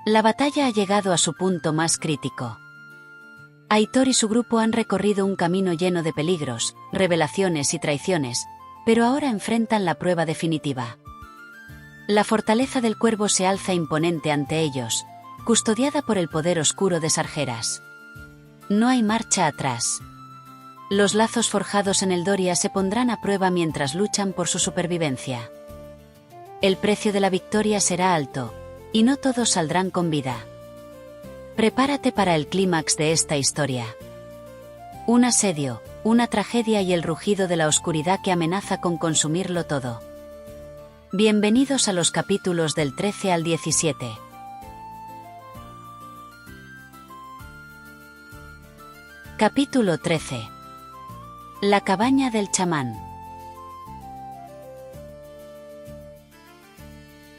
La batalla ha llegado a su punto más crítico. Aitor y su grupo han recorrido un camino lleno de peligros, revelaciones y traiciones, pero ahora enfrentan la prueba definitiva. La fortaleza del Cuervo se alza imponente ante ellos, custodiada por el poder oscuro de Sargeras. No hay marcha atrás. Los lazos forjados en Eldoria se pondrán a prueba mientras luchan por su supervivencia. El precio de la victoria será alto, y no todos saldrán con vida. Prepárate para el clímax de esta historia. Un asedio, una tragedia y el rugido de la oscuridad que amenaza con consumirlo todo. Bienvenidos a los capítulos del 13 al 17. Capítulo 13. La cabaña del chamán.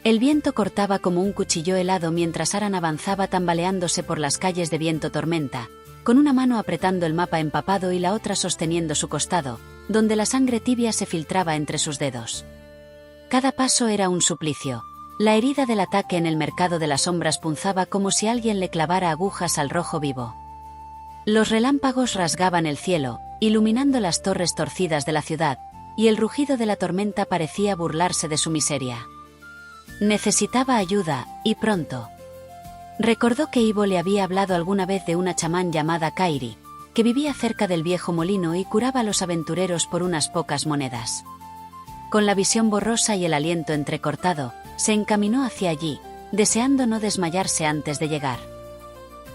El viento cortaba como un cuchillo helado mientras Aran avanzaba tambaleándose por las calles de viento tormenta, con una mano apretando el mapa empapado y la otra sosteniendo su costado, donde la sangre tibia se filtraba entre sus dedos. Cada paso era un suplicio. La herida del ataque en el mercado de las sombras punzaba como si alguien le clavara agujas al rojo vivo. Los relámpagos rasgaban el cielo, iluminando las torres torcidas de la ciudad, y el rugido de la tormenta parecía burlarse de su miseria. Necesitaba ayuda, y pronto. Recordó que Ivo le había hablado alguna vez de una chamán llamada Kairi, que vivía cerca del viejo molino y curaba a los aventureros por unas pocas monedas. Con la visión borrosa y el aliento entrecortado, se encaminó hacia allí, deseando no desmayarse antes de llegar.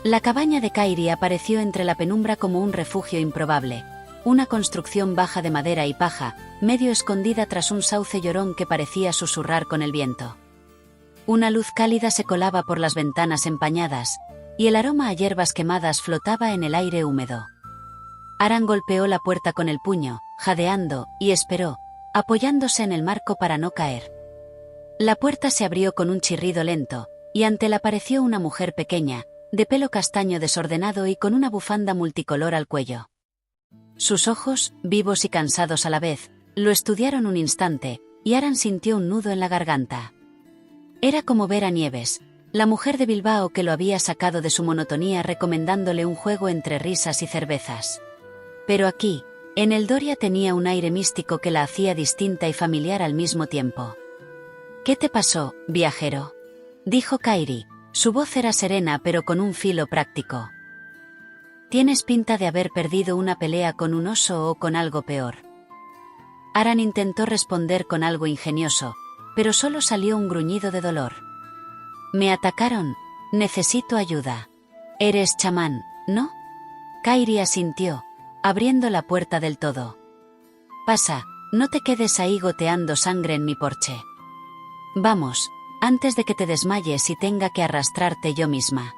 La cabaña de Kairi apareció entre la penumbra como un refugio improbable, una construcción baja de madera y paja, medio escondida tras un sauce llorón que parecía susurrar con el viento. Una luz cálida se colaba por las ventanas empañadas, y el aroma a hierbas quemadas flotaba en el aire húmedo. Aran golpeó la puerta con el puño, jadeando, y esperó, apoyándose en el marco para no caer. La puerta se abrió con un chirrido lento, y ante él apareció una mujer pequeña, de pelo castaño desordenado y con una bufanda multicolor al cuello. Sus ojos, vivos y cansados a la vez, lo estudiaron un instante, y Aran sintió un nudo en la garganta. Era como ver a Nieves, la mujer de Bilbao que lo había sacado de su monotonía recomendándole un juego entre risas y cervezas. Pero aquí, en Eldoria tenía un aire místico que la hacía distinta y familiar al mismo tiempo. «¿Qué te pasó, viajero?», dijo Kairi. Su voz era serena pero con un filo práctico. «Tienes pinta de haber perdido una pelea con un oso o con algo peor». Aran intentó responder con algo ingenioso, pero solo salió un gruñido de dolor. «Me atacaron. Necesito ayuda». «Eres chamán, ¿no?». Kairi asintió, abriendo la puerta del todo. «Pasa, no te quedes ahí goteando sangre en mi porche. Vamos, antes de que te desmayes y tenga que arrastrarte yo misma».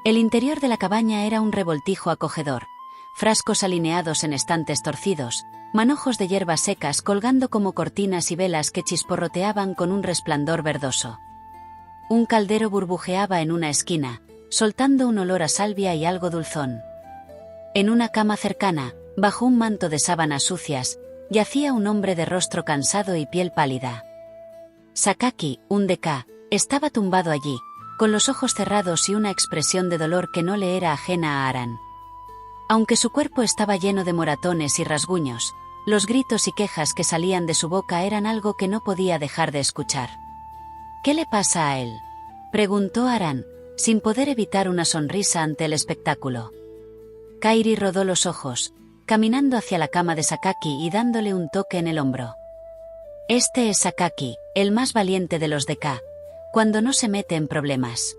El interior de la cabaña era un revoltijo acogedor, frascos alineados en estantes torcidos, manojos de hierbas secas colgando como cortinas y velas que chisporroteaban con un resplandor verdoso. Un caldero burbujeaba en una esquina, soltando un olor a salvia y algo dulzón. En una cama cercana, bajo un manto de sábanas sucias, yacía un hombre de rostro cansado y piel pálida. Sakaki, un DK, estaba tumbado allí, con los ojos cerrados y una expresión de dolor que no le era ajena a Aran. Aunque su cuerpo estaba lleno de moratones y rasguños, los gritos y quejas que salían de su boca eran algo que no podía dejar de escuchar. «¿Qué le pasa a él?», preguntó Aran, sin poder evitar una sonrisa ante el espectáculo. Kairi rodó los ojos, caminando hacia la cama de Sakaki y dándole un toque en el hombro. «Este es Sakaki, el más valiente de los DK, cuando no se mete en problemas.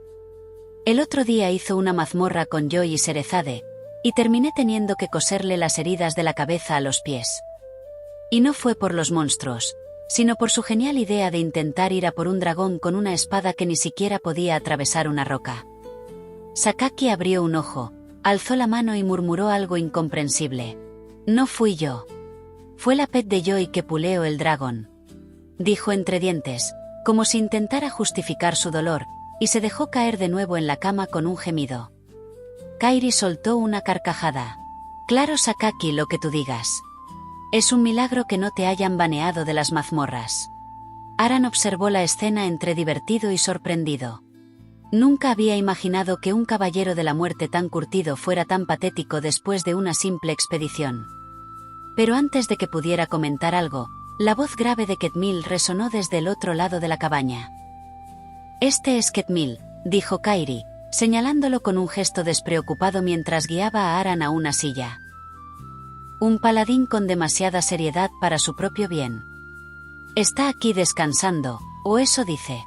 El otro día hizo una mazmorra con Joy y Serezade, y terminé teniendo que coserle las heridas de la cabeza a los pies. Y no fue por los monstruos, sino por su genial idea de intentar ir a por un dragón con una espada que ni siquiera podía atravesar una roca». Sakaki abrió un ojo, alzó la mano y murmuró algo incomprensible. «No fui yo. Fue la pet de Joy que puleó el dragón», dijo entre dientes, como si intentara justificar su dolor, y se dejó caer de nuevo en la cama con un gemido. Kairi soltó una carcajada. «Claro, Sakaki, lo que tú digas. Es un milagro que no te hayan baneado de las mazmorras». Aran observó la escena entre divertido y sorprendido. Nunca había imaginado que un caballero de la muerte tan curtido fuera tan patético después de una simple expedición. Pero antes de que pudiera comentar algo, la voz grave de Ketmil resonó desde el otro lado de la cabaña. «Este es Ketmil», dijo Kairi, señalándolo con un gesto despreocupado mientras guiaba a Aran a una silla. Un paladín con demasiada seriedad para su propio bien. Está aquí descansando, o eso dice.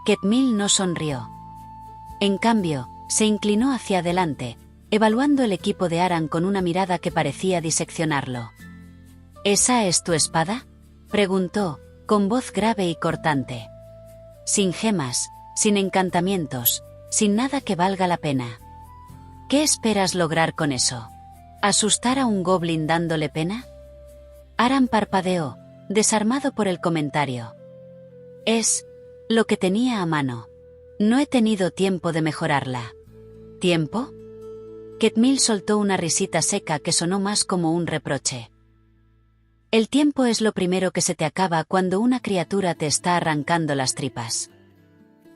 Ketmil no sonrió. En cambio, se inclinó hacia adelante, evaluando el equipo de Aran con una mirada que parecía diseccionarlo. ¿Esa es tu espada?, preguntó, con voz grave y cortante. Sin gemas, sin encantamientos, sin nada que valga la pena. ¿Qué esperas lograr con eso? ¿Asustar a un goblin dándole pena? Aran parpadeó, desarmado por el comentario. Es lo que tenía a mano. No he tenido tiempo de mejorarla. ¿Tiempo? Ketmil soltó una risita seca que sonó más como un reproche. El tiempo es lo primero que se te acaba cuando una criatura te está arrancando las tripas.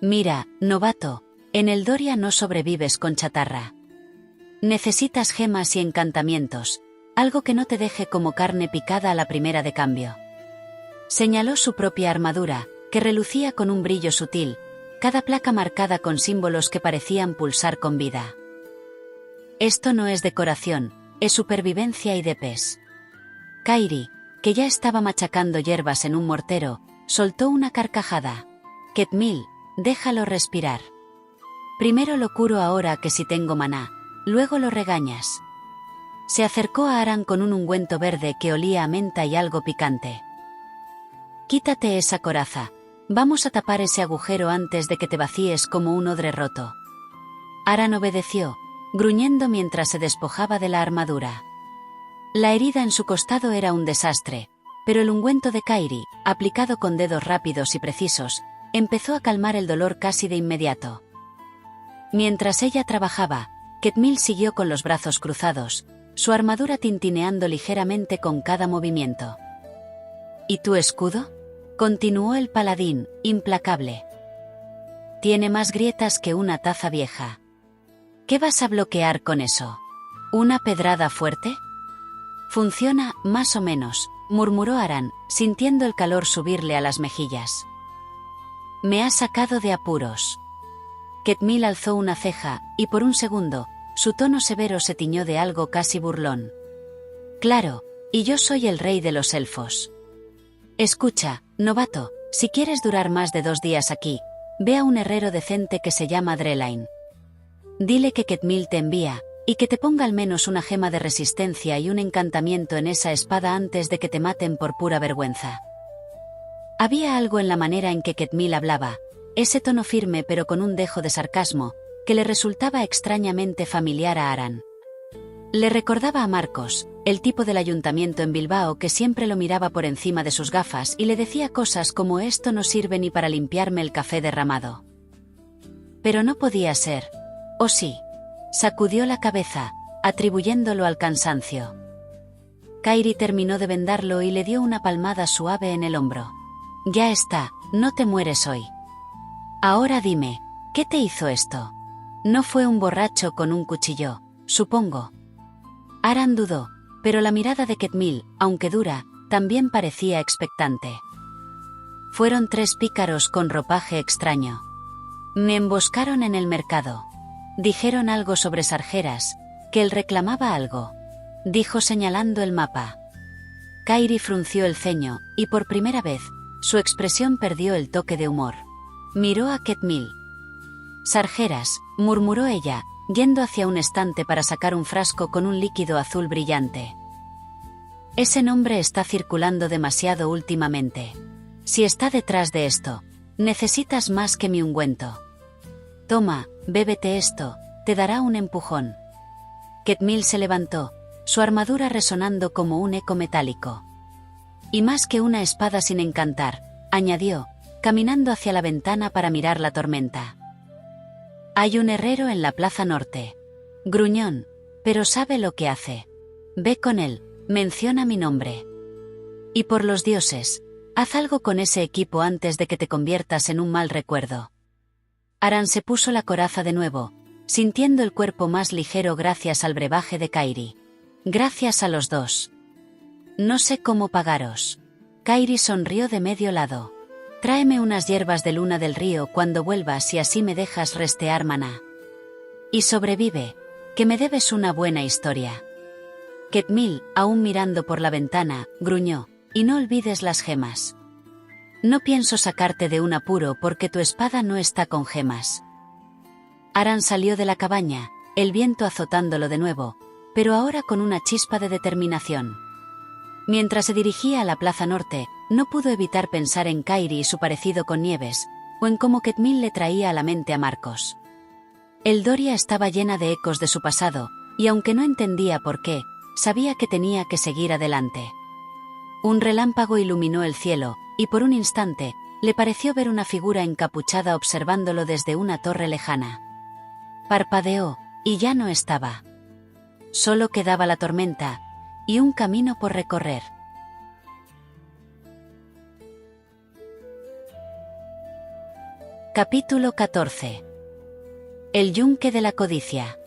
Mira, novato, en Eldoria no sobrevives con chatarra. Necesitas gemas y encantamientos, algo que no te deje como carne picada a la primera de cambio. Señaló su propia armadura, que relucía con un brillo sutil, cada placa marcada con símbolos que parecían pulsar con vida. Esto no es decoración, es supervivencia y DPS. Kairi, que ya estaba machacando hierbas en un mortero, soltó una carcajada. Ketmil, déjalo respirar. Primero lo curo ahora que si tengo maná, luego lo regañas. Se acercó a Aran con un ungüento verde que olía a menta y algo picante. Quítate esa coraza, vamos a tapar ese agujero antes de que te vacíes como un odre roto. Aran obedeció, gruñendo mientras se despojaba de la armadura. La herida en su costado era un desastre, pero el ungüento de Kairi, aplicado con dedos rápidos y precisos, empezó a calmar el dolor casi de inmediato. Mientras ella trabajaba, Ketmil siguió con los brazos cruzados, su armadura tintineando ligeramente con cada movimiento. ¿Y tu escudo?, continuó el paladín, implacable. Tiene más grietas que una taza vieja. ¿Qué vas a bloquear con eso? ¿Una pedrada fuerte? Funciona, más o menos, murmuró Aran, sintiendo el calor subirle a las mejillas. Me ha sacado de apuros. Ketmil alzó una ceja, y por un segundo, su tono severo se tiñó de algo casi burlón. Claro, y yo soy el rey de los elfos. Escucha, novato, si quieres durar más de 2 días aquí, ve a un herrero decente que se llama Drelain. Dile que Ketmil te envía, y que te ponga al menos una gema de resistencia y un encantamiento en esa espada antes de que te maten por pura vergüenza. Había algo en la manera en que Ketmil hablaba, ese tono firme pero con un dejo de sarcasmo, que le resultaba extrañamente familiar a Aran. Le recordaba a Marcos, el tipo del ayuntamiento en Bilbao que siempre lo miraba por encima de sus gafas y le decía cosas como «esto no sirve ni para limpiarme el café derramado». Pero no podía ser. ¿O sí? Sacudió la cabeza, atribuyéndolo al cansancio. Kairi terminó de vendarlo y le dio una palmada suave en el hombro. Ya está, no te mueres hoy. Ahora dime, ¿qué te hizo esto? No fue un borracho con un cuchillo, supongo. Aran dudó, pero la mirada de Ketmil, aunque dura, también parecía expectante. Fueron 3 pícaros con ropaje extraño. Me emboscaron en el mercado. Dijeron algo sobre Sargeras, que él reclamaba algo. Dijo señalando el mapa. Kairi frunció el ceño, y por primera vez, su expresión perdió el toque de humor. Miró a Ketmil. Sargeras, murmuró ella, yendo hacia un estante para sacar un frasco con un líquido azul brillante. Ese nombre está circulando demasiado últimamente. Si está detrás de esto, necesitas más que mi ungüento. Toma, bébete esto, te dará un empujón. Ketmil se levantó, su armadura resonando como un eco metálico. Y más que una espada sin encantar, añadió, caminando hacia la ventana para mirar la tormenta. Hay un herrero en la plaza norte. Gruñón, pero sabe lo que hace. Ve con él, menciona mi nombre. Y por los dioses, haz algo con ese equipo antes de que te conviertas en un mal recuerdo. Aran se puso la coraza de nuevo, sintiendo el cuerpo más ligero gracias al brebaje de Kairi. Gracias a los dos. No sé cómo pagaros. Kairi sonrió de medio lado. Tráeme unas hierbas de luna del río cuando vuelvas y así me dejas restear maná. Y sobrevive, que me debes una buena historia. Ketmil, aún mirando por la ventana, gruñó, y no olvides las gemas. No pienso sacarte de un apuro porque tu espada no está con gemas. Aran salió de la cabaña, el viento azotándolo de nuevo, pero ahora con una chispa de determinación. Mientras se dirigía a la Plaza Norte, no pudo evitar pensar en Kairi y su parecido con Nieves, o en cómo Ketmil le traía a la mente a Marcos. El Doria estaba llena de ecos de su pasado, y aunque no entendía por qué, sabía que tenía que seguir adelante. Un relámpago iluminó el cielo, y por un instante, le pareció ver una figura encapuchada observándolo desde una torre lejana. Parpadeó, y ya no estaba. Solo quedaba la tormenta, y un camino por recorrer. Capítulo 14. El yunque de la codicia.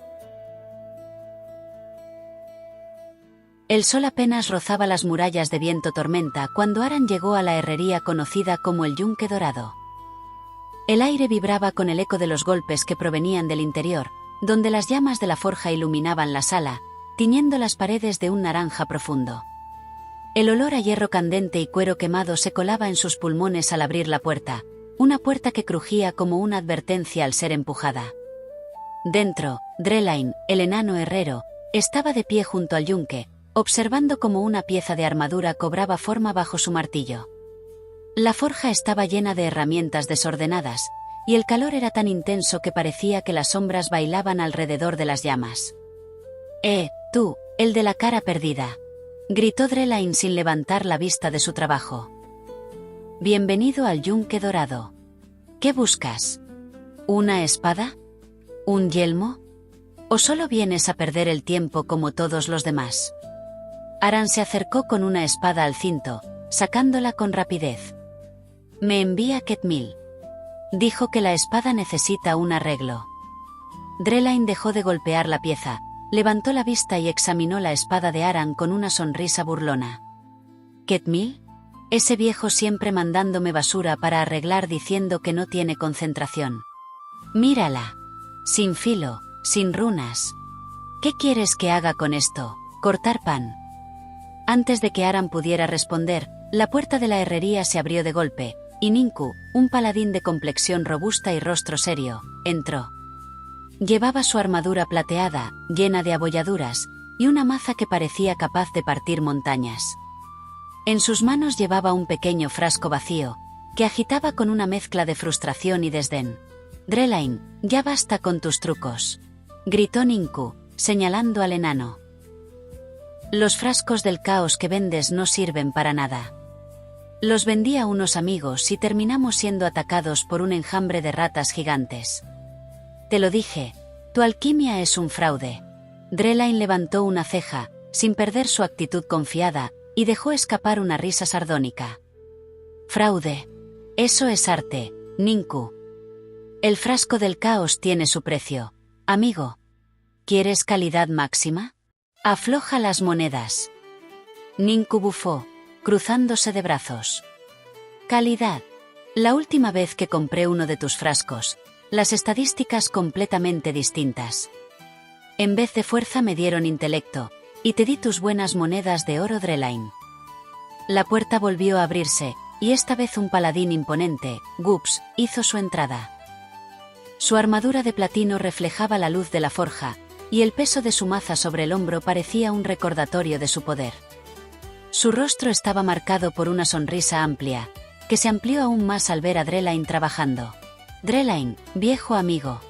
El sol apenas rozaba las murallas de Viento Tormenta cuando Aran llegó a la herrería conocida como el Yunque Dorado. El aire vibraba con el eco de los golpes que provenían del interior, donde las llamas de la forja iluminaban la sala, tiñendo las paredes de un naranja profundo. El olor a hierro candente y cuero quemado se colaba en sus pulmones al abrir la puerta, una puerta que crujía como una advertencia al ser empujada. Dentro, Drelain, el enano herrero, estaba de pie junto al yunque, observando cómo una pieza de armadura cobraba forma bajo su martillo. La forja estaba llena de herramientas desordenadas, y el calor era tan intenso que parecía que las sombras bailaban alrededor de las llamas. Tú, el de la cara perdida», gritó Drelain sin levantar la vista de su trabajo. «Bienvenido al Yunque Dorado. ¿Qué buscas? ¿Una espada? ¿Un yelmo? ¿O solo vienes a perder el tiempo como todos los demás?» Aran se acercó con una espada al cinto, sacándola con rapidez. «Me envía Ketmil. Dijo que la espada necesita un arreglo». Drelain dejó de golpear la pieza, levantó la vista y examinó la espada de Aran con una sonrisa burlona. «¿Ketmil? Ese viejo siempre mandándome basura para arreglar diciendo que no tiene concentración. Mírala. Sin filo, sin runas. ¿Qué quieres que haga con esto? ¿Cortar pan?» Antes de que Aran pudiera responder, la puerta de la herrería se abrió de golpe, y Ninku, un paladín de complexión robusta y rostro serio, entró. Llevaba su armadura plateada, llena de abolladuras, y una maza que parecía capaz de partir montañas. En sus manos llevaba un pequeño frasco vacío, que agitaba con una mezcla de frustración y desdén. «Drelain, ya basta con tus trucos», gritó Ninku, señalando al enano. «Los frascos del caos que vendes no sirven para nada. Los vendí a unos amigos y terminamos siendo atacados por un enjambre de ratas gigantes. Te lo dije, tu alquimia es un fraude». Drelain levantó una ceja, sin perder su actitud confiada, y dejó escapar una risa sardónica. «Fraude. Eso es arte, Ninku. El frasco del caos tiene su precio, amigo. ¿Quieres calidad máxima? Afloja las monedas». Ninku bufó, cruzándose de brazos. «Calidad. La última vez que compré uno de tus frascos, las estadísticas completamente distintas. En vez de fuerza me dieron intelecto, y te di tus buenas monedas de oro, Drelain». La puerta volvió a abrirse, y esta vez un paladín imponente, Gups, hizo su entrada. Su armadura de platino reflejaba la luz de la forja, y el peso de su maza sobre el hombro parecía un recordatorio de su poder. Su rostro estaba marcado por una sonrisa amplia, que se amplió aún más al ver a Drelain trabajando. «Drelain, viejo amigo»,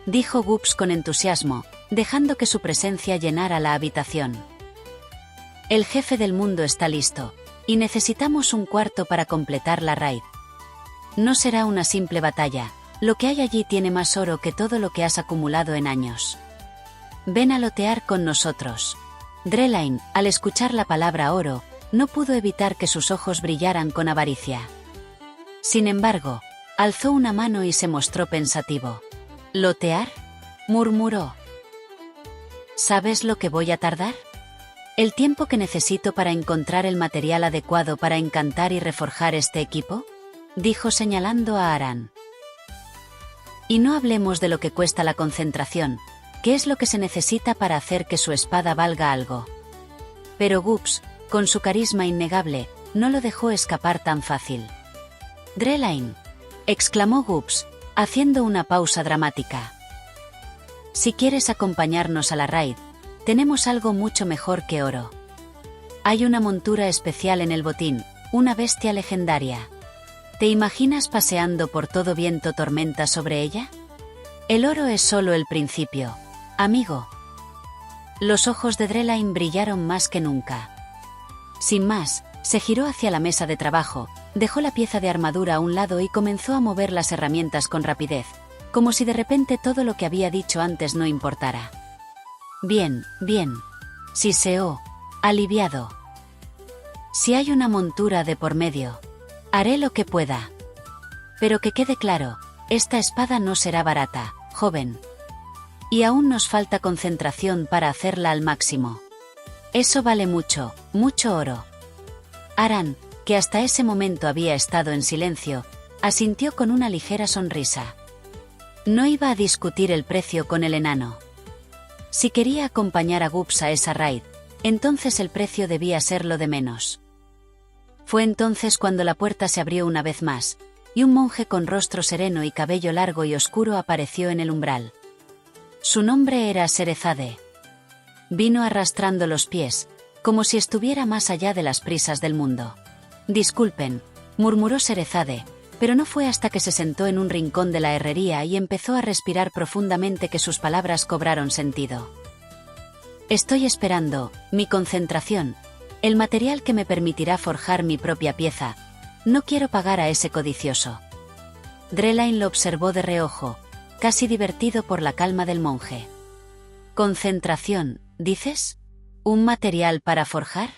dijo Gups con entusiasmo, dejando que su presencia llenara la habitación. «El jefe del mundo está listo, y necesitamos un cuarto para completar la raid. No será una simple batalla, lo que hay allí tiene más oro que todo lo que has acumulado en años. Ven a lotear con nosotros». Drelain, al escuchar la palabra oro, no pudo evitar que sus ojos brillaran con avaricia. Sin embargo, Alzó una mano y se mostró pensativo. ¿Lotear?, murmuró. ¿Sabes lo que voy a tardar? ¿El tiempo que necesito para encontrar el material adecuado para encantar y reforjar este equipo?, dijo señalando a Aran. Y no hablemos de lo que cuesta la concentración, que es lo que se necesita para hacer que su espada valga algo. Pero Gups, con su carisma innegable, no lo dejó escapar tan fácil. «Drelain», exclamó Gups, haciendo una pausa dramática. «Si quieres acompañarnos a la raid, tenemos algo mucho mejor que oro. Hay una montura especial en el botín, una bestia legendaria. ¿Te imaginas paseando por todo Viento Tormenta sobre ella? El oro es solo el principio, amigo». Los ojos de Drelain brillaron más que nunca. Sin más, se giró hacia la mesa de trabajo, dejó la pieza de armadura a un lado y comenzó a mover las herramientas con rapidez, como si de repente todo lo que había dicho antes no importara. «Bien, bien», siseó, aliviado. «Si hay una montura de por medio, haré lo que pueda. Pero que quede claro, esta espada no será barata, joven. Y aún nos falta concentración para hacerla al máximo. Eso vale mucho, mucho oro». Aran, que hasta ese momento había estado en silencio, asintió con una ligera sonrisa. No iba a discutir el precio con el enano. Si quería acompañar a Gups a esa raid, entonces el precio debía ser lo de menos. Fue entonces cuando la puerta se abrió una vez más, y un monje con rostro sereno y cabello largo y oscuro apareció en el umbral. Su nombre era Serezade. Vino arrastrando los pies, como si estuviera más allá de las prisas del mundo. «Disculpen», murmuró Serezade, pero no fue hasta que se sentó en un rincón de la herrería y empezó a respirar profundamente que sus palabras cobraron sentido. «Estoy esperando, mi concentración, el material que me permitirá forjar mi propia pieza. No quiero pagar a ese codicioso». Drelain lo observó de reojo, casi divertido por la calma del monje. «¿Concentración, dices? ¿Un material para forjar?».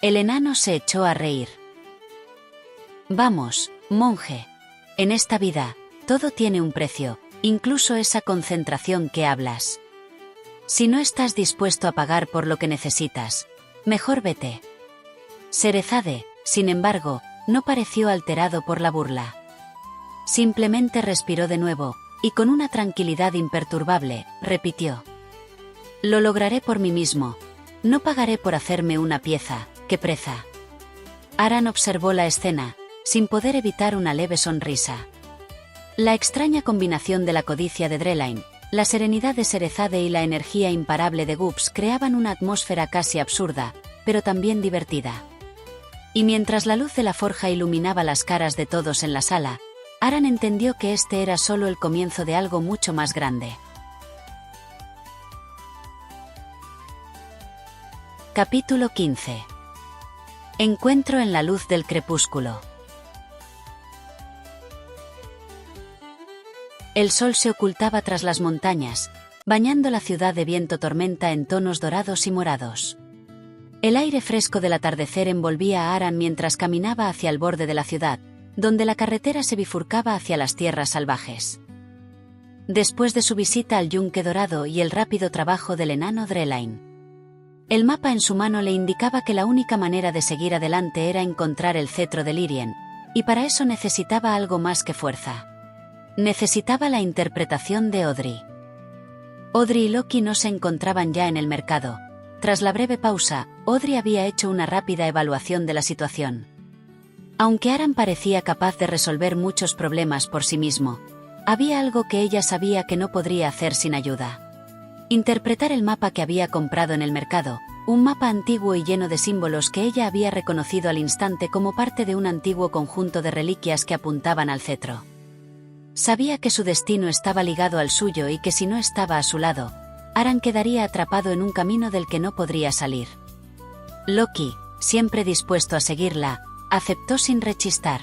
El enano se echó a reír. «Vamos, monje. En esta vida, todo tiene un precio, incluso esa concentración que hablas. Si no estás dispuesto a pagar por lo que necesitas, mejor vete». Serezade, sin embargo, no pareció alterado por la burla. Simplemente respiró de nuevo, y con una tranquilidad imperturbable, repitió: «Lo lograré por mí mismo. No pagaré por hacerme una pieza, qué preza». Aran observó la escena, sin poder evitar una leve sonrisa. La extraña combinación de la codicia de Drelain, la serenidad de Serezade y la energía imparable de Gups creaban una atmósfera casi absurda, pero también divertida. Y mientras la luz de la forja iluminaba las caras de todos en la sala, Aran entendió que este era solo el comienzo de algo mucho más grande. Capítulo 15. Encuentro en la luz del crepúsculo. El sol se ocultaba tras las montañas, bañando la ciudad de Viento Tormenta en tonos dorados y morados. El aire fresco del atardecer envolvía a Aran mientras caminaba hacia el borde de la ciudad, donde la carretera se bifurcaba hacia las tierras salvajes. Después de su visita al yunque dorado y el rápido trabajo del enano Drelain, el mapa en su mano le indicaba que la única manera de seguir adelante era encontrar el cetro de Lyrien, y para eso necesitaba algo más que fuerza. Necesitaba la interpretación de Audrey. Audrey y Loki no se encontraban ya en el mercado. Tras la breve pausa, Audrey había hecho una rápida evaluación de la situación. Aunque Aran parecía capaz de resolver muchos problemas por sí mismo, había algo que ella sabía que no podría hacer sin ayuda. Interpretar el mapa que había comprado en el mercado, un mapa antiguo y lleno de símbolos que ella había reconocido al instante como parte de un antiguo conjunto de reliquias que apuntaban al cetro. Sabía que su destino estaba ligado al suyo y que si no estaba a su lado, Aran quedaría atrapado en un camino del que no podría salir. Loki, siempre dispuesto a seguirla, aceptó sin rechistar.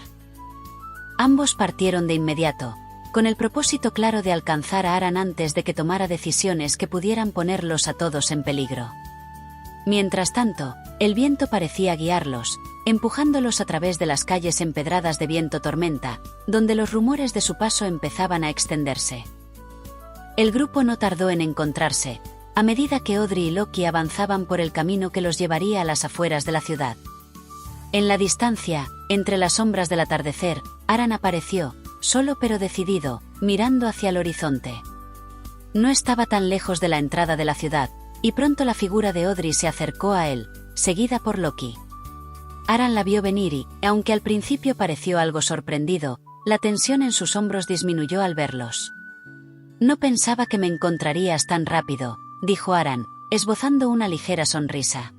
Ambos partieron de inmediato, con el propósito claro de alcanzar a Aran antes de que tomara decisiones que pudieran ponerlos a todos en peligro. Mientras tanto, el viento parecía guiarlos, empujándolos a través de las calles empedradas de viento tormenta, donde los rumores de su paso empezaban a extenderse. El grupo no tardó en encontrarse, a medida que Audrey y Loki avanzaban por el camino que los llevaría a las afueras de la ciudad. En la distancia, entre las sombras del atardecer, Aran apareció, solo pero decidido, mirando hacia el horizonte. No estaba tan lejos de la entrada de la ciudad, y pronto la figura de Audrey se acercó a él, seguida por Loki. Aran la vio venir y, aunque al principio pareció algo sorprendido, la tensión en sus hombros disminuyó al verlos. «No pensaba que me encontrarías tan rápido», dijo Aran, esbozando una ligera sonrisa.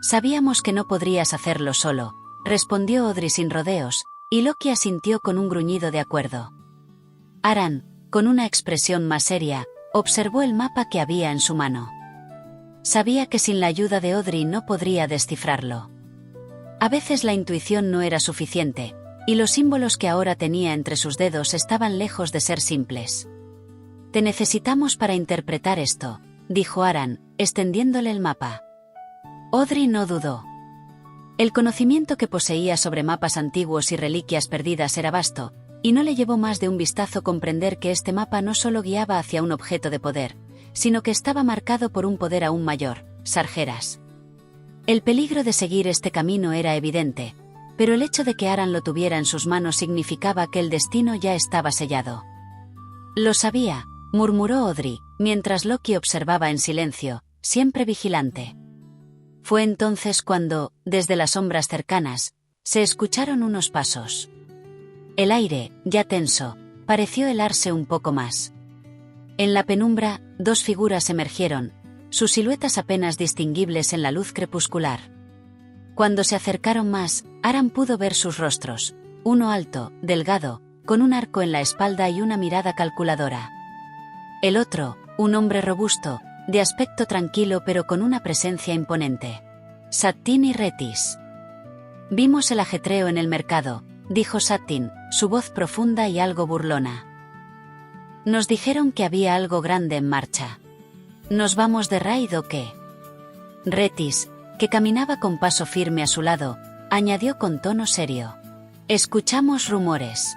«Sabíamos que no podrías hacerlo solo», respondió Audrey sin rodeos, y Loki asintió con un gruñido de acuerdo. Aran, con una expresión más seria, observó el mapa que había en su mano. Sabía que sin la ayuda de Audrey no podría descifrarlo. A veces la intuición no era suficiente, y los símbolos que ahora tenía entre sus dedos estaban lejos de ser simples. «Te necesitamos para interpretar esto», dijo Aran, extendiéndole el mapa. Audrey no dudó. El conocimiento que poseía sobre mapas antiguos y reliquias perdidas era vasto, y no le llevó más de un vistazo comprender que este mapa no solo guiaba hacia un objeto de poder, sino que estaba marcado por un poder aún mayor, Sargeras. El peligro de seguir este camino era evidente, pero el hecho de que Aran lo tuviera en sus manos significaba que el destino ya estaba sellado. «Lo sabía», murmuró Audrey, mientras Loki observaba en silencio, siempre vigilante. Fue entonces cuando, desde las sombras cercanas, se escucharon unos pasos. El aire, ya tenso, pareció helarse un poco más. En la penumbra, dos figuras emergieron, sus siluetas apenas distinguibles en la luz crepuscular. Cuando se acercaron más, Aran pudo ver sus rostros, uno alto, delgado, con un arco en la espalda y una mirada calculadora. El otro, un hombre robusto, de aspecto tranquilo pero con una presencia imponente. Sattin y Retis. «Vimos el ajetreo en el mercado», dijo Sattin, su voz profunda y algo burlona. «Nos dijeron que había algo grande en marcha. ¿Nos vamos de raid o qué?» Retis, que caminaba con paso firme a su lado, añadió con tono serio. «Escuchamos rumores.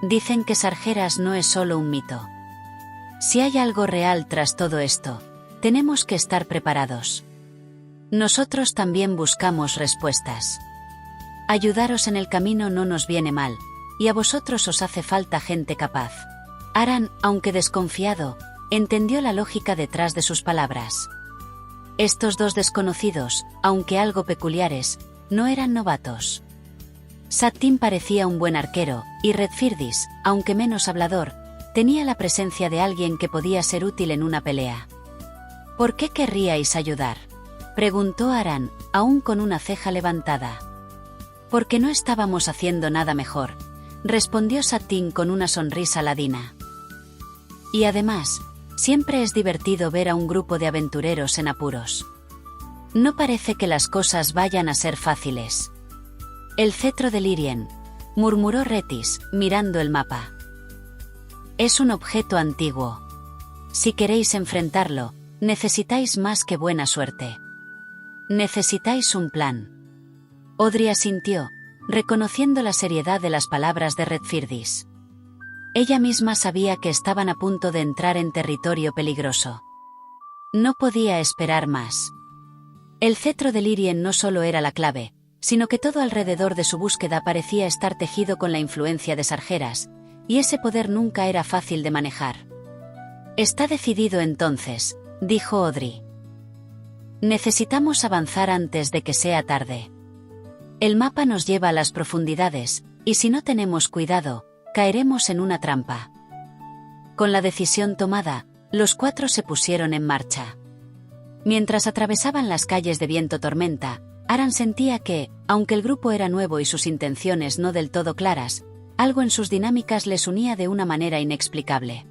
Dicen que Sargeras no es solo un mito. Si hay algo real tras todo esto, tenemos que estar preparados. Nosotros también buscamos respuestas. Ayudaros en el camino no nos viene mal, y a vosotros os hace falta gente capaz». Aran, aunque desconfiado, entendió la lógica detrás de sus palabras. Estos dos desconocidos, aunque algo peculiares, no eran novatos. Sattin parecía un buen arquero, y Redfirdis, aunque menos hablador, tenía la presencia de alguien que podía ser útil en una pelea. «¿Por qué querríais ayudar?», preguntó Aran, aún con una ceja levantada. «Porque no estábamos haciendo nada mejor», respondió Sattin con una sonrisa ladina. «Y además, siempre es divertido ver a un grupo de aventureros en apuros. No parece que las cosas vayan a ser fáciles». «El cetro de Lírien», murmuró Retis, mirando el mapa. «Es un objeto antiguo. Si queréis enfrentarlo, necesitáis más que buena suerte. Necesitáis un plan». Audrey asintió, reconociendo la seriedad de las palabras de Redfirdis. Ella misma sabía que estaban a punto de entrar en territorio peligroso. No podía esperar más. El cetro de Lírien no solo era la clave, sino que todo alrededor de su búsqueda parecía estar tejido con la influencia de Sargeras, y ese poder nunca era fácil de manejar. «Está decidido entonces», dijo Audrey. «Necesitamos avanzar antes de que sea tarde. El mapa nos lleva a las profundidades, y si no tenemos cuidado, caeremos en una trampa». Con la decisión tomada, los cuatro se pusieron en marcha. Mientras atravesaban las calles de viento tormenta, Aran sentía que, aunque el grupo era nuevo y sus intenciones no del todo claras, algo en sus dinámicas les unía de una manera inexplicable.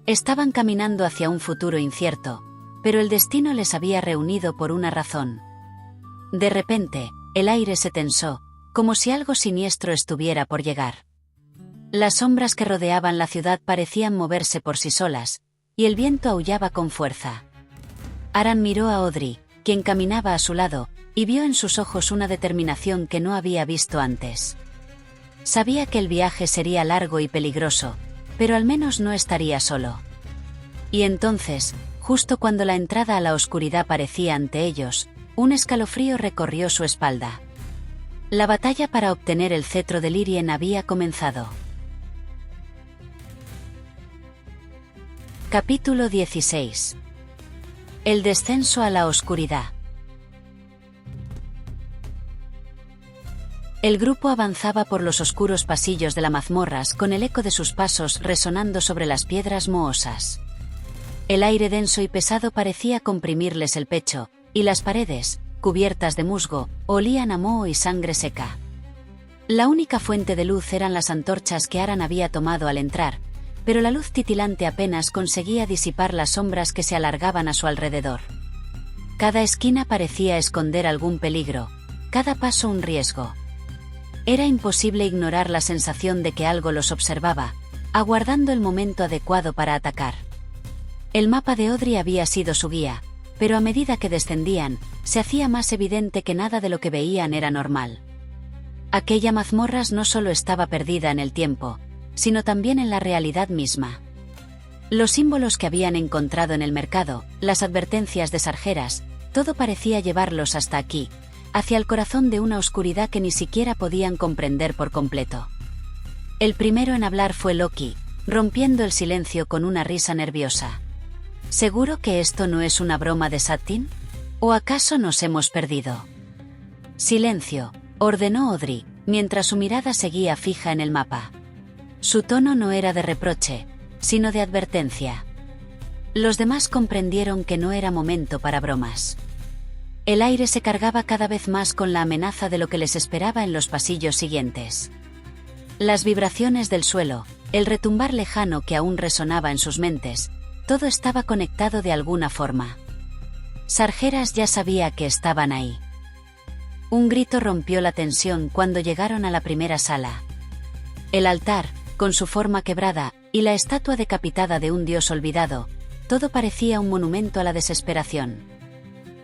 Estaban caminando hacia un futuro incierto, pero el destino les había reunido por una razón. De repente, el aire se tensó, como si algo siniestro estuviera por llegar. Las sombras que rodeaban la ciudad parecían moverse por sí solas, y el viento aullaba con fuerza. Aran miró a Audrey, quien caminaba a su lado, y vio en sus ojos una determinación que no había visto antes. Sabía que el viaje sería largo y peligroso, pero al menos no estaría solo. Y entonces, justo cuando la entrada a la oscuridad parecía ante ellos, un escalofrío recorrió su espalda. La batalla para obtener el cetro de Lírien había comenzado. Capítulo 16. El descenso a la oscuridad. El grupo avanzaba por los oscuros pasillos de la mazmorras con el eco de sus pasos resonando sobre las piedras mohosas. El aire denso y pesado parecía comprimirles el pecho, y las paredes, cubiertas de musgo, olían a moho y sangre seca. La única fuente de luz eran las antorchas que Aran había tomado al entrar, pero la luz titilante apenas conseguía disipar las sombras que se alargaban a su alrededor. Cada esquina parecía esconder algún peligro, cada paso un riesgo. Era imposible ignorar la sensación de que algo los observaba, aguardando el momento adecuado para atacar. El mapa de Audrey había sido su guía, pero a medida que descendían, se hacía más evidente que nada de lo que veían era normal. Aquella mazmorras no solo estaba perdida en el tiempo, sino también en la realidad misma. Los símbolos que habían encontrado en el mercado, las advertencias de Sargeras, todo parecía llevarlos hasta aquí, hacia el corazón de una oscuridad que ni siquiera podían comprender por completo. El primero en hablar fue Loki, rompiendo el silencio con una risa nerviosa. ¿Seguro que esto no es una broma de Sattin? ¿O acaso nos hemos perdido? Silencio, ordenó Audrey, mientras su mirada seguía fija en el mapa. Su tono no era de reproche, sino de advertencia. Los demás comprendieron que no era momento para bromas. El aire se cargaba cada vez más con la amenaza de lo que les esperaba en los pasillos siguientes. Las vibraciones del suelo, el retumbar lejano que aún resonaba en sus mentes, todo estaba conectado de alguna forma. Sargeras ya sabía que estaban ahí. Un grito rompió la tensión cuando llegaron a la primera sala. El altar, con su forma quebrada, y la estatua decapitada de un dios olvidado, todo parecía un monumento a la desesperación.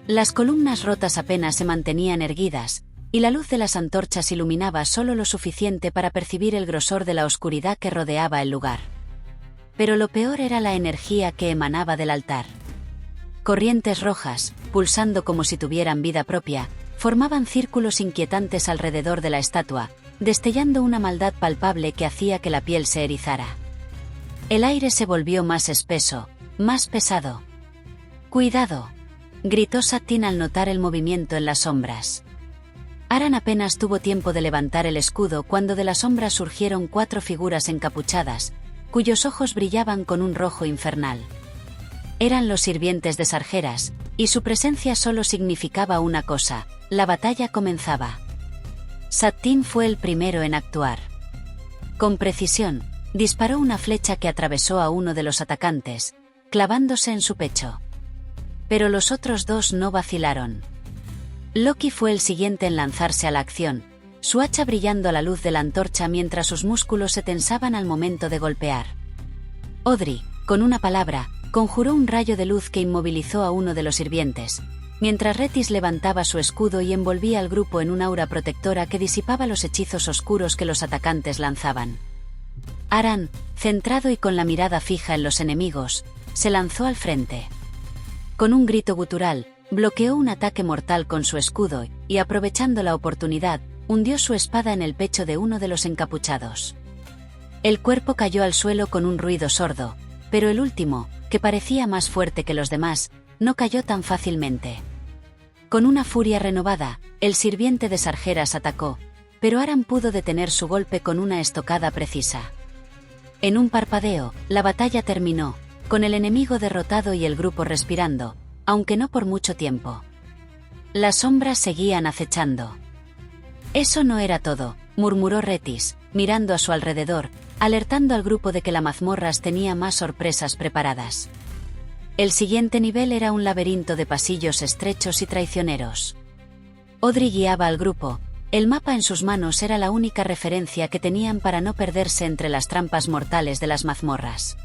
Las columnas rotas apenas se mantenían erguidas, y la luz de las antorchas iluminaba solo lo suficiente para percibir el grosor de la oscuridad que rodeaba el lugar. Pero lo peor era la energía que emanaba del altar. Corrientes rojas, pulsando como si tuvieran vida propia, formaban círculos inquietantes alrededor de la estatua, destellando una maldad palpable que hacía que la piel se erizara. El aire se volvió más espeso, más pesado. ¡Cuidado!, gritó Sattin al notar el movimiento en las sombras. Aran apenas tuvo tiempo de levantar el escudo cuando de las sombras surgieron 4 figuras encapuchadas, cuyos ojos brillaban con un rojo infernal. Eran los sirvientes de Sargeras, y su presencia solo significaba una cosa: la batalla comenzaba. Sattin fue el primero en actuar. Con precisión, disparó una flecha que atravesó a uno de los atacantes, clavándose en su pecho. Pero los otros 2 no vacilaron. Loki fue el siguiente en lanzarse a la acción, su hacha brillando a la luz de la antorcha mientras sus músculos se tensaban al momento de golpear. Audrey, con una palabra, conjuró un rayo de luz que inmovilizó a uno de los sirvientes, mientras Rethys levantaba su escudo y envolvía al grupo en un aura protectora que disipaba los hechizos oscuros que los atacantes lanzaban. Aran, centrado y con la mirada fija en los enemigos, se lanzó al frente. Con un grito gutural, bloqueó un ataque mortal con su escudo y, aprovechando la oportunidad, hundió su espada en el pecho de uno de los encapuchados. El cuerpo cayó al suelo con un ruido sordo, pero el último, que parecía más fuerte que los demás, no cayó tan fácilmente. Con una furia renovada, el sirviente de Sargeras atacó, pero Aran pudo detener su golpe con una estocada precisa. En un parpadeo, la batalla terminó, con el enemigo derrotado y el grupo respirando, aunque no por mucho tiempo. Las sombras seguían acechando. Eso no era todo, murmuró Rethys, mirando a su alrededor, alertando al grupo de que la mazmorras tenía más sorpresas preparadas. El siguiente nivel era un laberinto de pasillos estrechos y traicioneros. Audrey guiaba al grupo, el mapa en sus manos era la única referencia que tenían para no perderse entre las trampas mortales de las mazmorras.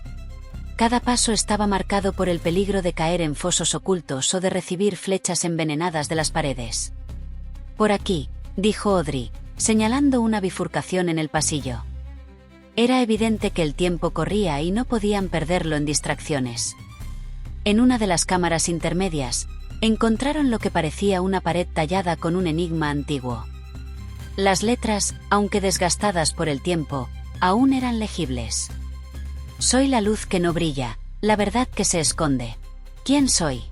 Cada paso estaba marcado por el peligro de caer en fosos ocultos o de recibir flechas envenenadas de las paredes. Por aquí, dijo Audrey, señalando una bifurcación en el pasillo. Era evidente que el tiempo corría y no podían perderlo en distracciones. En una de las cámaras intermedias, encontraron lo que parecía una pared tallada con un enigma antiguo. Las letras, aunque desgastadas por el tiempo, aún eran legibles. Soy la luz que no brilla, la verdad que se esconde. ¿Quién soy?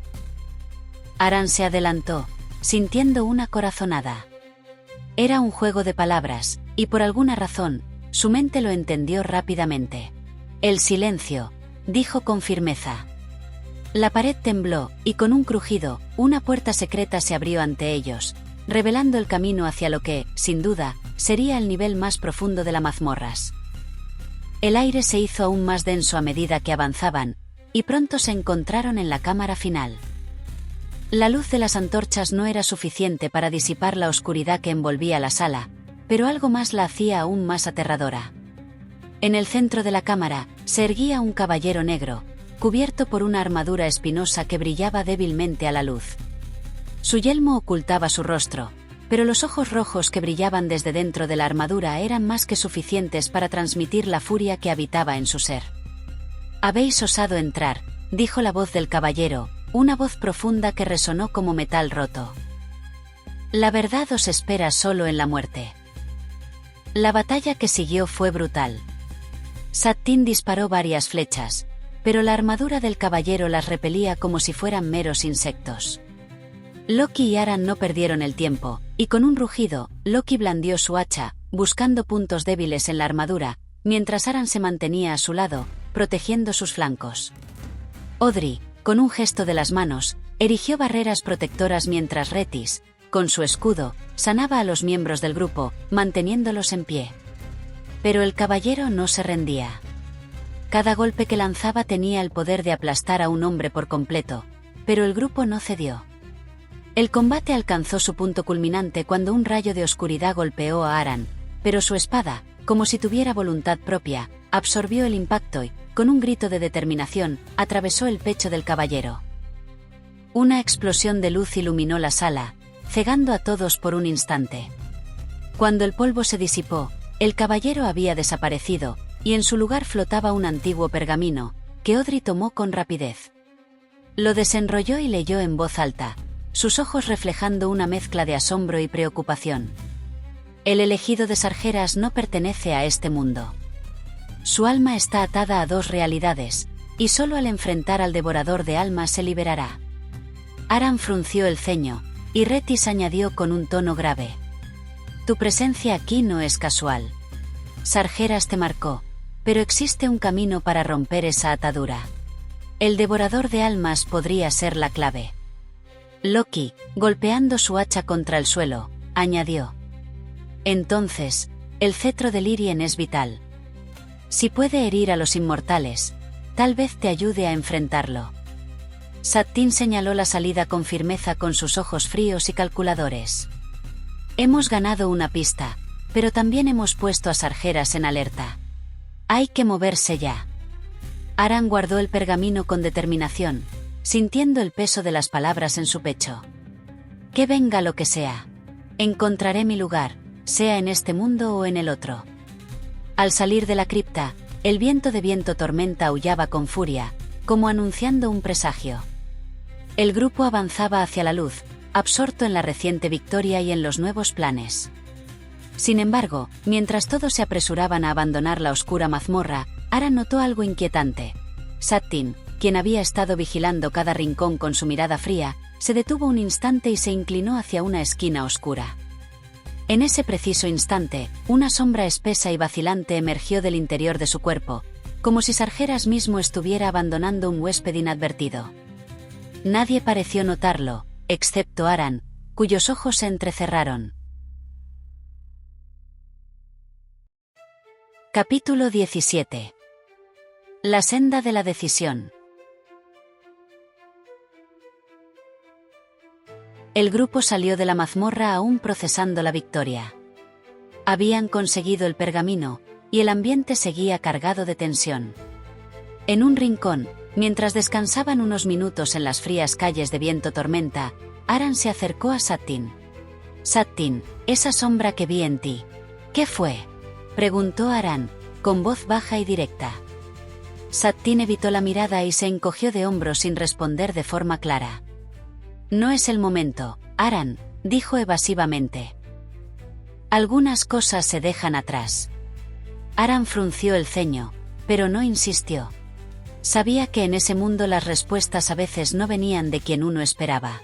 Aran se adelantó, sintiendo una corazonada. Era un juego de palabras, y por alguna razón, su mente lo entendió rápidamente. El silencio, dijo con firmeza. La pared tembló, y con un crujido, una puerta secreta se abrió ante ellos, revelando el camino hacia lo que, sin duda, sería el nivel más profundo de la mazmorras. El aire se hizo aún más denso a medida que avanzaban, y pronto se encontraron en la cámara final. La luz de las antorchas no era suficiente para disipar la oscuridad que envolvía la sala, pero algo más la hacía aún más aterradora. En el centro de la cámara, se erguía un caballero negro, cubierto por una armadura espinosa que brillaba débilmente a la luz. Su yelmo ocultaba su rostro, pero los ojos rojos que brillaban desde dentro de la armadura eran más que suficientes para transmitir la furia que habitaba en su ser. «Habéis osado entrar», dijo la voz del caballero, una voz profunda que resonó como metal roto. «La verdad os espera solo en la muerte». La batalla que siguió fue brutal. Sattin disparó varias flechas, pero la armadura del caballero las repelía como si fueran meros insectos. Loki y Aran no perdieron el tiempo, y con un rugido, Loki blandió su hacha, buscando puntos débiles en la armadura, mientras Aran se mantenía a su lado, protegiendo sus flancos. Audrey, con un gesto de las manos, erigió barreras protectoras mientras Retis, con su escudo, sanaba a los miembros del grupo, manteniéndolos en pie. Pero el caballero no se rendía. Cada golpe que lanzaba tenía el poder de aplastar a un hombre por completo, pero el grupo no cedió. El combate alcanzó su punto culminante cuando un rayo de oscuridad golpeó a Aran, pero su espada, como si tuviera voluntad propia, absorbió el impacto y, con un grito de determinación, atravesó el pecho del caballero. Una explosión de luz iluminó la sala, cegando a todos por un instante. Cuando el polvo se disipó, el caballero había desaparecido, y en su lugar flotaba un antiguo pergamino, que Audrey tomó con rapidez. Lo desenrolló y leyó en voz alta, sus ojos reflejando una mezcla de asombro y preocupación. El elegido de Sargeras no pertenece a este mundo. Su alma está atada a dos realidades, y solo al enfrentar al devorador de almas se liberará. Aran frunció el ceño, y Retis añadió con un tono grave. Tu presencia aquí no es casual. Sargeras te marcó, pero existe un camino para romper esa atadura. El devorador de almas podría ser la clave. Loki, golpeando su hacha contra el suelo, añadió. Entonces, el cetro de Lírien es vital. Si puede herir a los inmortales, tal vez te ayude a enfrentarlo. Sattin señaló la salida con firmeza con sus ojos fríos y calculadores. Hemos ganado una pista, pero también hemos puesto a Sargeras en alerta. Hay que moverse ya. Aran guardó el pergamino con determinación, sintiendo el peso de las palabras en su pecho. Que venga lo que sea. Encontraré mi lugar, sea en este mundo o en el otro. Al salir de la cripta, el viento de viento tormenta aullaba con furia, como anunciando un presagio. El grupo avanzaba hacia la luz, absorto en la reciente victoria y en los nuevos planes. Sin embargo, mientras todos se apresuraban a abandonar la oscura mazmorra, Aran notó algo inquietante. Sattin, quien había estado vigilando cada rincón con su mirada fría, se detuvo un instante y se inclinó hacia una esquina oscura. En ese preciso instante, una sombra espesa y vacilante emergió del interior de su cuerpo, como si Sargeras mismo estuviera abandonando un huésped inadvertido. Nadie pareció notarlo, excepto Aran, cuyos ojos se entrecerraron. Capítulo 17. La senda de la decisión. El grupo salió de la mazmorra aún procesando la victoria. Habían conseguido el pergamino, y el ambiente seguía cargado de tensión. En un rincón, mientras descansaban unos minutos en las frías calles de viento tormenta, Aran se acercó a Sattin. Sattin, esa sombra que vi en ti. ¿Qué fue? Preguntó Aran, con voz baja y directa. Sattin evitó la mirada y se encogió de hombros sin responder de forma clara. No es el momento, Aran, dijo evasivamente. Algunas cosas se dejan atrás. Aran frunció el ceño, pero no insistió. Sabía que en ese mundo las respuestas a veces no venían de quien uno esperaba.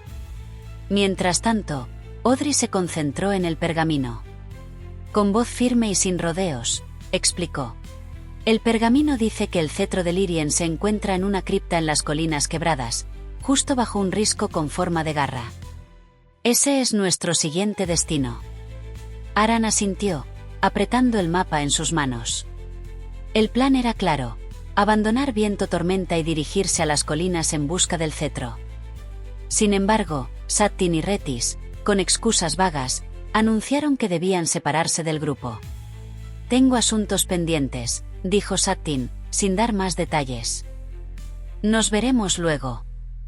Mientras tanto, Audrey se concentró en el pergamino. Con voz firme y sin rodeos, explicó. El pergamino dice que el cetro de Lyrien se encuentra en una cripta en las colinas quebradas, justo bajo un risco con forma de garra. Ese es nuestro siguiente destino. Aran asintió, apretando el mapa en sus manos. El plan era claro: abandonar Viento Tormenta y dirigirse a las colinas en busca del cetro. Sin embargo, Sattin y Rethys, con excusas vagas, anunciaron que debían separarse del grupo. Tengo asuntos pendientes, dijo Sattin, sin dar más detalles. Nos veremos luego.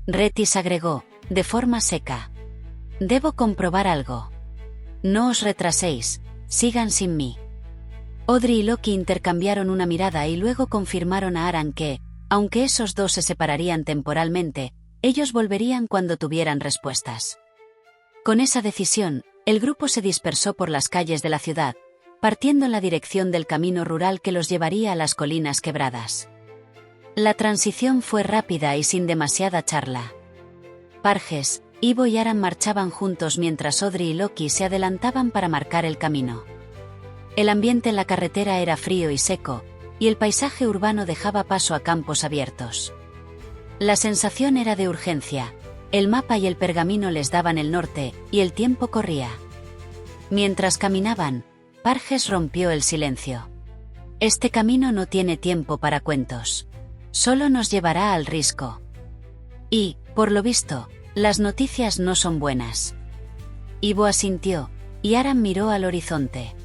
Rethys agregó, de forma seca. Debo comprobar algo. No os retraséis, sigan sin mí. Audrey y Loki intercambiaron una mirada y luego confirmaron a Aran que, aunque esos dos se separarían temporalmente, ellos volverían cuando tuvieran respuestas. Con esa decisión, el grupo se dispersó por las calles de la ciudad, partiendo en la dirección del camino rural que los llevaría a las colinas quebradas. La transición fue rápida y sin demasiada charla. Parges, Ivo y Aran marchaban juntos mientras Audrey y Loki se adelantaban para marcar el camino. El ambiente en la carretera era frío y seco, y el paisaje urbano dejaba paso a campos abiertos. La sensación era de urgencia. El mapa y el pergamino les daban el norte, y el tiempo corría. Mientras caminaban, Parges rompió el silencio. Este camino no tiene tiempo para cuentos. Solo nos llevará al risco. Y, por lo visto, las noticias no son buenas. Ivo asintió, y Aran miró al horizonte.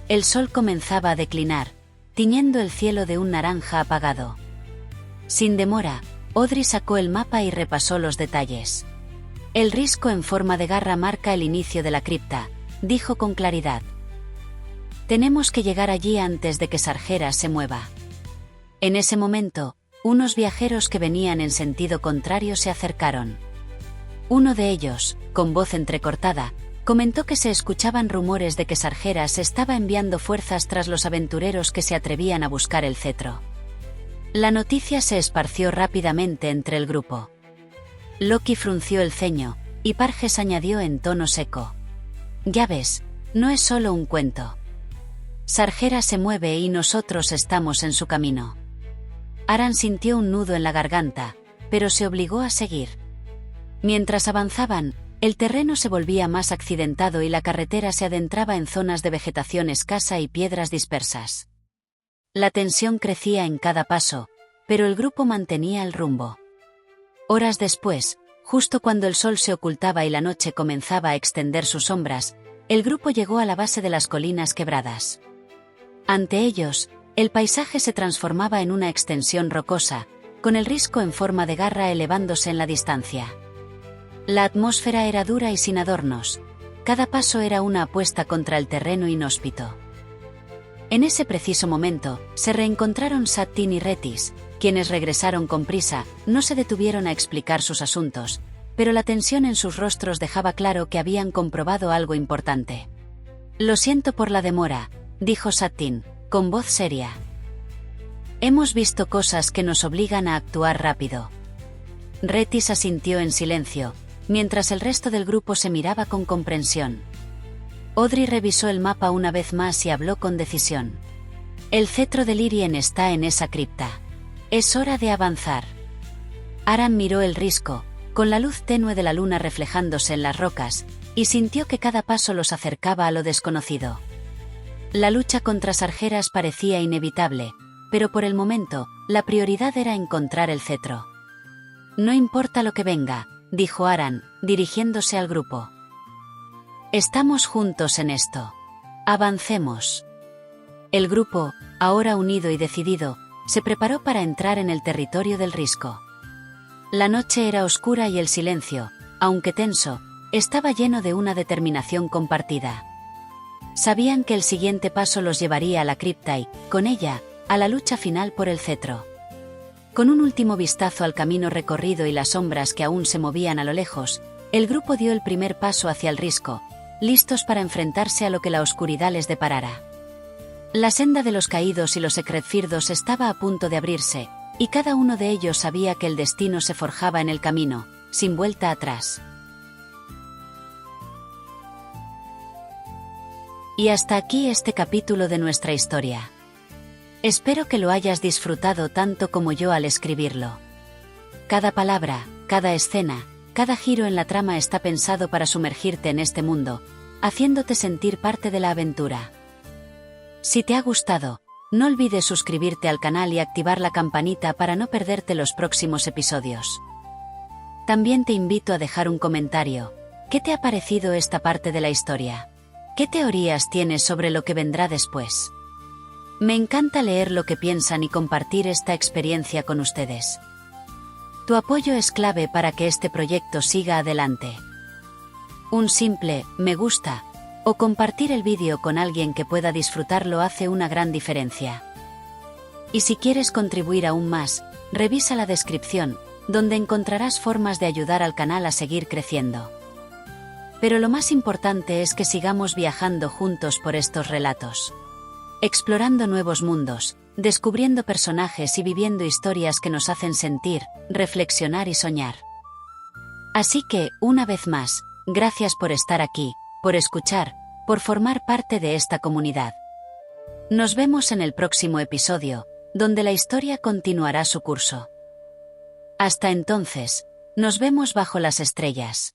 El sol comenzaba a declinar, tiñendo el cielo de un naranja apagado. Sin demora, Audrey sacó el mapa y repasó los detalles. El risco en forma de garra marca el inicio de la cripta, dijo con claridad. Tenemos que llegar allí antes de que Sargeras se mueva. En ese momento, unos viajeros que venían en sentido contrario se acercaron. Uno de ellos, con voz entrecortada, comentó que se escuchaban rumores de que Sargeras estaba enviando fuerzas tras los aventureros que se atrevían a buscar el cetro. La noticia se esparció rápidamente entre el grupo. Loki frunció el ceño, y Parges añadió en tono seco. Ya ves, no es solo un cuento. Sargeras se mueve y nosotros estamos en su camino. Aran sintió un nudo en la garganta, pero se obligó a seguir. Mientras avanzaban, el terreno se volvía más accidentado y la carretera se adentraba en zonas de vegetación escasa y piedras dispersas. La tensión crecía en cada paso, pero el grupo mantenía el rumbo. Horas después, justo cuando el sol se ocultaba y la noche comenzaba a extender sus sombras, el grupo llegó a la base de las colinas quebradas. Ante ellos, el paisaje se transformaba en una extensión rocosa, con el risco en forma de garra elevándose en la distancia. La atmósfera era dura y sin adornos. Cada paso era una apuesta contra el terreno inhóspito. En ese preciso momento, se reencontraron Sattin y Rethys, quienes regresaron con prisa, no se detuvieron a explicar sus asuntos, pero la tensión en sus rostros dejaba claro que habían comprobado algo importante. Lo siento por la demora, dijo Sattin, con voz seria. Hemos visto cosas que nos obligan a actuar rápido. Rethys asintió en silencio, mientras el resto del grupo se miraba con comprensión. Audrey revisó el mapa una vez más y habló con decisión. El cetro de Lyrien está en esa cripta. Es hora de avanzar. Aran miró el risco, con la luz tenue de la luna reflejándose en las rocas, y sintió que cada paso los acercaba a lo desconocido. La lucha contra Sargeras parecía inevitable, pero por el momento, la prioridad era encontrar el cetro. No importa lo que venga, dijo Aran, dirigiéndose al grupo. Estamos juntos en esto. Avancemos. El grupo, ahora unido y decidido, se preparó para entrar en el territorio del risco. La noche era oscura y el silencio, aunque tenso, estaba lleno de una determinación compartida. Sabían que el siguiente paso los llevaría a la cripta y, con ella, a la lucha final por el cetro. Con un último vistazo al camino recorrido y las sombras que aún se movían a lo lejos, el grupo dio el primer paso hacia el risco, listos para enfrentarse a lo que la oscuridad les deparara. La senda de los caídos y los secretfirdos estaba a punto de abrirse, y cada uno de ellos sabía que el destino se forjaba en el camino, sin vuelta atrás. Y hasta aquí este capítulo de nuestra historia. Espero que lo hayas disfrutado tanto como yo al escribirlo. Cada palabra, cada escena, cada giro en la trama está pensado para sumergirte en este mundo, haciéndote sentir parte de la aventura. Si te ha gustado, no olvides suscribirte al canal y activar la campanita para no perderte los próximos episodios. También te invito a dejar un comentario. ¿Qué te ha parecido esta parte de la historia? ¿Qué teorías tienes sobre lo que vendrá después? Me encanta leer lo que piensan y compartir esta experiencia con ustedes. Tu apoyo es clave para que este proyecto siga adelante. Un simple me gusta o compartir el vídeo con alguien que pueda disfrutarlo hace una gran diferencia. Y si quieres contribuir aún más, revisa la descripción, donde encontrarás formas de ayudar al canal a seguir creciendo. Pero lo más importante es que sigamos viajando juntos por estos relatos. Explorando nuevos mundos, descubriendo personajes y viviendo historias que nos hacen sentir, reflexionar y soñar. Así que, una vez más, gracias por estar aquí, por escuchar, por formar parte de esta comunidad. Nos vemos en el próximo episodio, donde la historia continuará su curso. Hasta entonces, nos vemos bajo las estrellas.